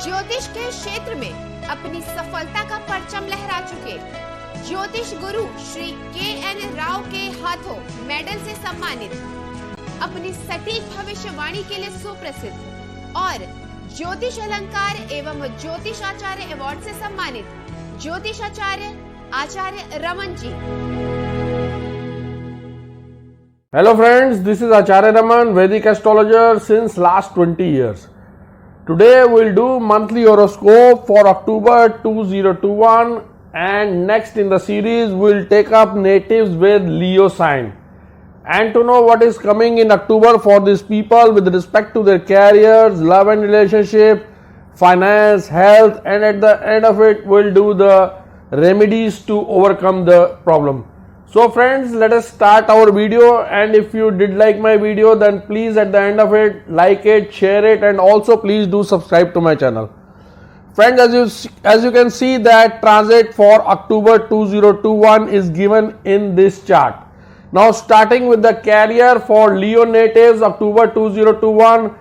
ज्योतिष के क्षेत्र में अपनी सफलता का परचम लहरा चुके ज्योतिष गुरु श्री के.एन. राव के हाथों मेडल से सम्मानित, अपनी सटीक भविष्यवाणी के लिए सुप्रसिद्ध और ज्योतिष अलंकार एवं ज्योतिष आचार्य अवार्ड से सम्मानित ज्योतिष आचार्य Raman ji. Hello friends, this is Acharya Raman, Vedic astrologer since last 20 years. Today we'll do monthly horoscope for October 2021, and next in the series we'll take up natives with Leo sign. And to know what is coming in October for these people with respect to their careers, love and relationship, finance, health, and at the end of it we'll do the remedies to overcome the problem. So friends, let us start our video, and if you did like my video, then please at the end of it like it, share it, and also please do subscribe to my channel. Friends, as you can see that transit for October 2021 is given in this chart. Now starting with the career for Leo natives October 2021,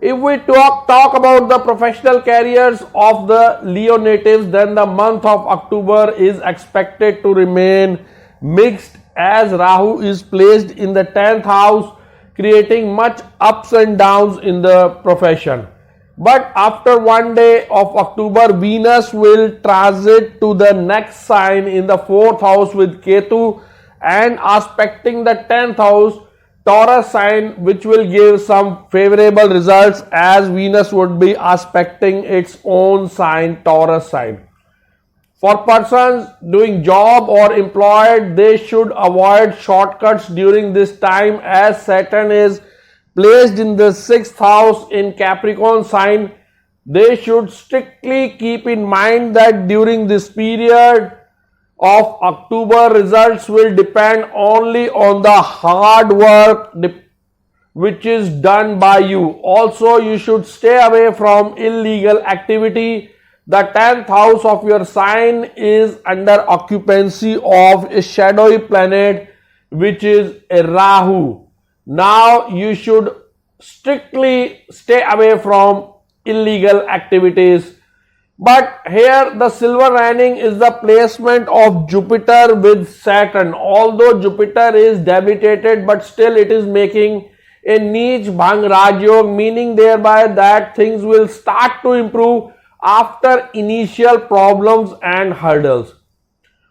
if we talk about the professional careers of the Leo natives, then the month of October is expected to remain mixed as Rahu is placed in the 10th house, creating much ups and downs in the profession. But after one day of October, Venus will transit to the next sign in the 4th house with Ketu and aspecting the 10th house Taurus sign, which will give some favorable results as Venus would be aspecting its own sign, Taurus sign. For persons doing job or employed, they should avoid shortcuts during this time as Saturn is placed in the 6th house in Capricorn sign. They should strictly keep in mind that during this period of October, results will depend only on the hard work which is done by you. Also, you should stay away from illegal activity. The 10th house of your sign is under occupancy of a shadowy planet which is a Rahu. Now you should strictly stay away from illegal activities. But here the silver lining is the placement of Jupiter with Saturn. Although Jupiter is debilitated, but still it is making a Neech Bhang Rajyog, meaning thereby that things will start to improve after initial problems and hurdles.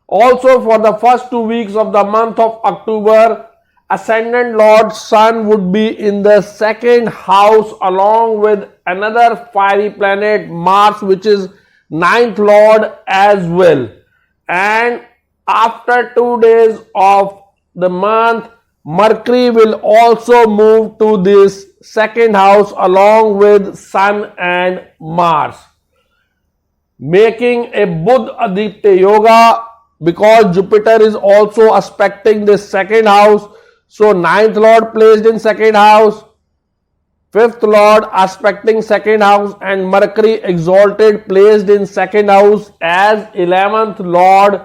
Also, for the first 2 weeks of the month of October, ascendant Lord Sun would be in the 2nd house along with another fiery planet Mars, which is 9th Lord as well. And after 2 days of the month, Mercury will also move to this 2nd house along with Sun and Mars, making a Buddha Aditya Yoga because Jupiter is also aspecting this 2nd house. So 9th Lord placed in 2nd house, 5th Lord aspecting 2nd house, and Mercury exalted placed in 2nd house as 11th Lord.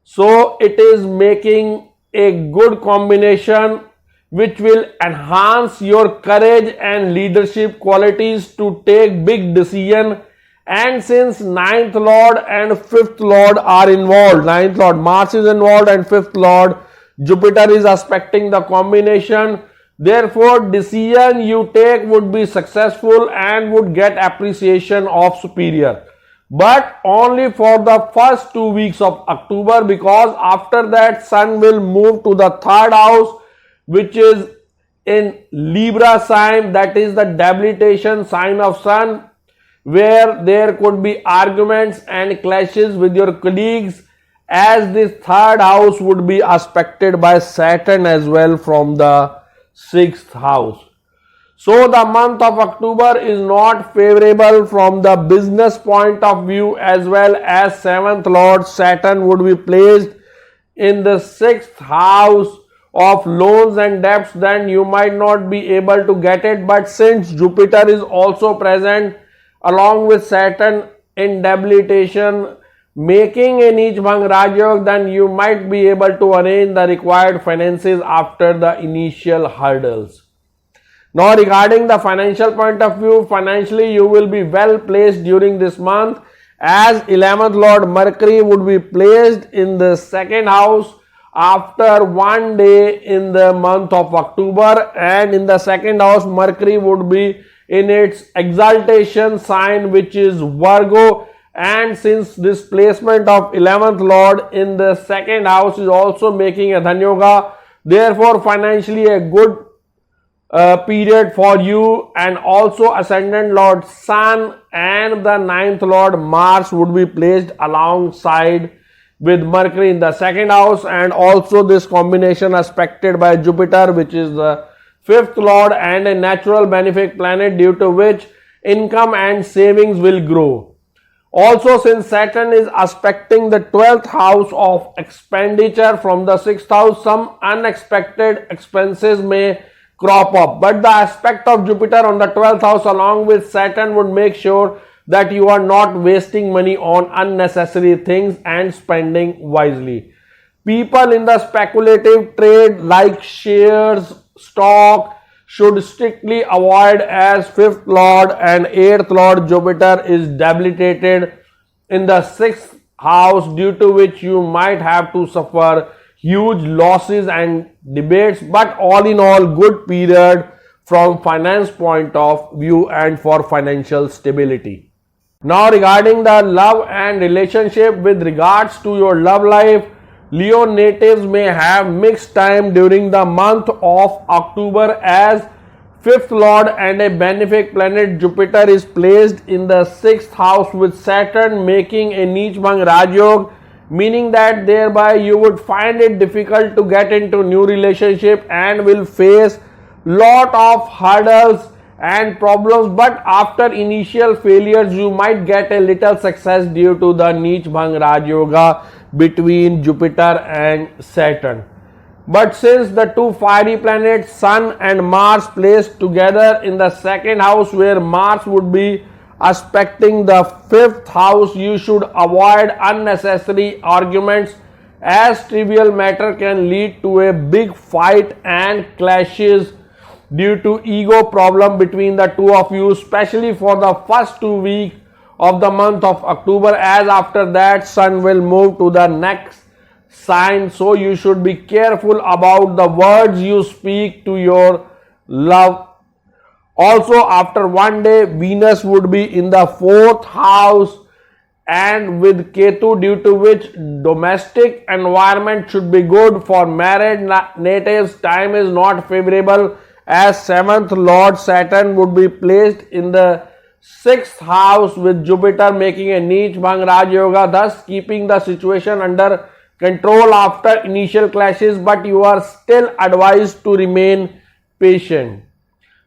So it is making a good combination which will enhance your courage and leadership qualities to take big decisions. And since 9th Lord and 5th Lord are involved, 9th Lord Mars is involved and 5th Lord Jupiter is aspecting the combination, therefore decision you take would be successful and would get appreciation of superior. But only for the first 2 weeks of October, because after that Sun will move to the 3rd house which is in Libra sign, that is the debilitation sign of Sun, where there could be arguments and clashes with your colleagues, as this 3rd house would be aspected by Saturn as well from the 6th house. So the month of October is not favorable from the business point of view, as well as 7th Lord Saturn would be placed in the 6th house of loans and debts. Then you might not be able to get it, but since Jupiter is also present along with Saturn in debilitation, making a Neech Bhang Rajyog, then you might be able to arrange the required finances after the initial hurdles. Now regarding the financial point of view, financially you will be well placed during this month, as 11th Lord Mercury would be placed in the second house after one day in the month of October, and in the second house Mercury would be in its exaltation sign, which is Virgo. And since this placement of 11th Lord in the second house is also making a Dhan Yoga, therefore financially a good period for you. And also Ascendant Lord Sun and the 9th Lord Mars would be placed alongside with Mercury in the second house, and also this combination aspected by Jupiter, which is the 5th Lord and a natural benefic planet, due to which income and savings will grow. Also, since Saturn is aspecting the 12th house of expenditure from the 6th house, some unexpected expenses may crop up. But the aspect of Jupiter on the 12th house along with Saturn would make sure that you are not wasting money on unnecessary things and spending wisely. People in the speculative trade like shares, stock, should strictly avoid, as 5th Lord and 8th Lord Jupiter is debilitated in the 6th house, due to which you might have to suffer huge losses and debates. But all in all, good period from finance point of view and for financial stability. Now regarding the love and relationship, with regards to your love life, Leo natives may have mixed time during the month of October, as 5th Lord and a benefic planet Jupiter is placed in the 6th house with Saturn making a Neechbhang Rajyog, meaning that thereby you would find it difficult to get into new relationship and will face lot of hurdles and problems. But after initial failures, you might get a little success due to the Neechbhang Rajyoga between Jupiter and Saturn. But since the two fiery planets Sun and Mars placed together in the second house, where Mars would be aspecting the 5th house, you should avoid unnecessary arguments, as trivial matter can lead to a big fight and clashes due to ego problem between the two of you, especially for the first 2 weeks of the month of October, as after that Sun will move to the next sign. So you should be careful about the words you speak to your love. Also, after one day, Venus would be in the 4th house and with Ketu, due to which domestic environment should be good. For married natives, time is not favorable, as 7th Lord Saturn would be placed in the 6th house with Jupiter making a Neechbhang Raj Yoga, thus keeping the situation under control after initial clashes, but you are still advised to remain patient.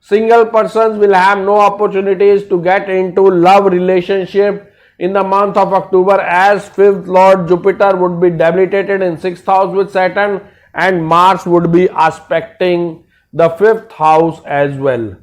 Single persons will have no opportunities to get into love relationship in the month of October, as 5th Lord Jupiter would be debilitated in 6th house with Saturn, and Mars would be aspecting the 5th house as well.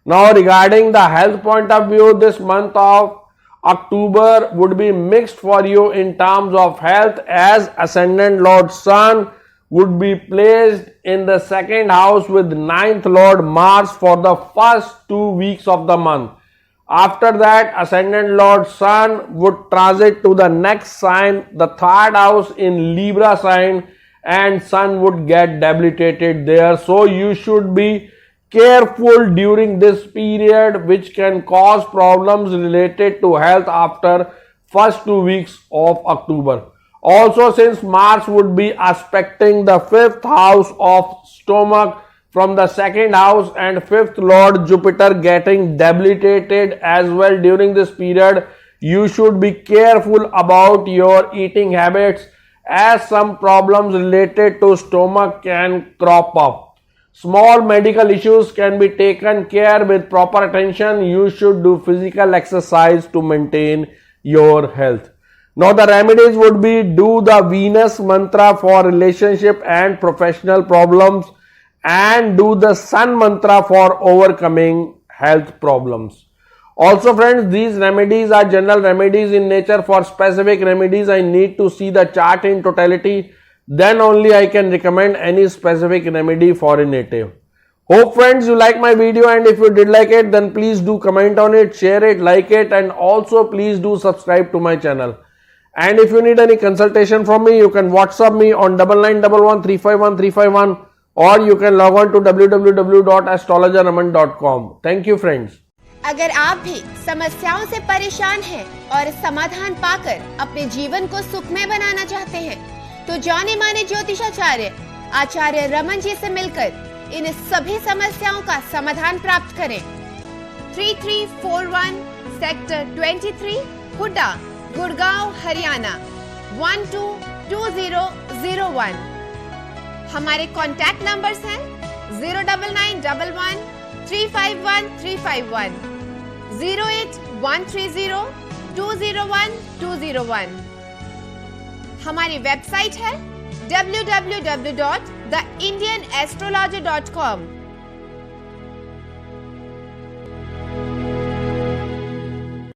Now regarding the health point of view, this month of October would be mixed for you in terms of health, as Ascendant Lord Sun would be placed in the 2nd house with 9th Lord Mars for the first 2 weeks of the month. After that, Ascendant Lord Sun would transit to the next sign, the 3rd house in Libra sign, and Sun would get debilitated there. So you should be careful during this period, which can cause problems related to health after first 2 weeks of October. Also, since Mars would be aspecting the 5th house of stomach from the 2nd house, and 5th Lord Jupiter getting debilitated as well during this period, you should be careful about your eating habits, as some problems related to stomach can crop up. Small medical issues can be taken care with proper attention. You should do physical exercise to maintain your health. Now the remedies would be: do the Venus mantra for relationship and professional problems, and do the Sun mantra for overcoming health problems. Also friends, these remedies are general remedies in nature. For specific remedies, I need to see the chart in totality. Then only I can recommend any specific remedy for a native. Hope friends you like my video, and if you did like it, then please do comment on it, share it, like it, and also please do subscribe to my channel. And if you need any consultation from me, you can WhatsApp me on 9911351351, or you can log on to www.astrologerraman.com. Thank you friends. अगर आप भी समस्याओं से परेशान हैं और समाधान पाकर अपने जीवन को सुखमय बनाना चाहते हैं, तो जाने माने ज्योतिषाचार्य आचार्य रमन जी से मिलकर इन सभी समस्याओं का समाधान प्राप्त करें। 3341 सेक्टर 23 हुड्डा, गुड़गांव, हरियाणा 122001। हमारे कॉन्टैक्ट नंबर्स हैं 09911 351 351, 08130 201 201। हमारी वेबसाइट है www.theindianastrologer.com।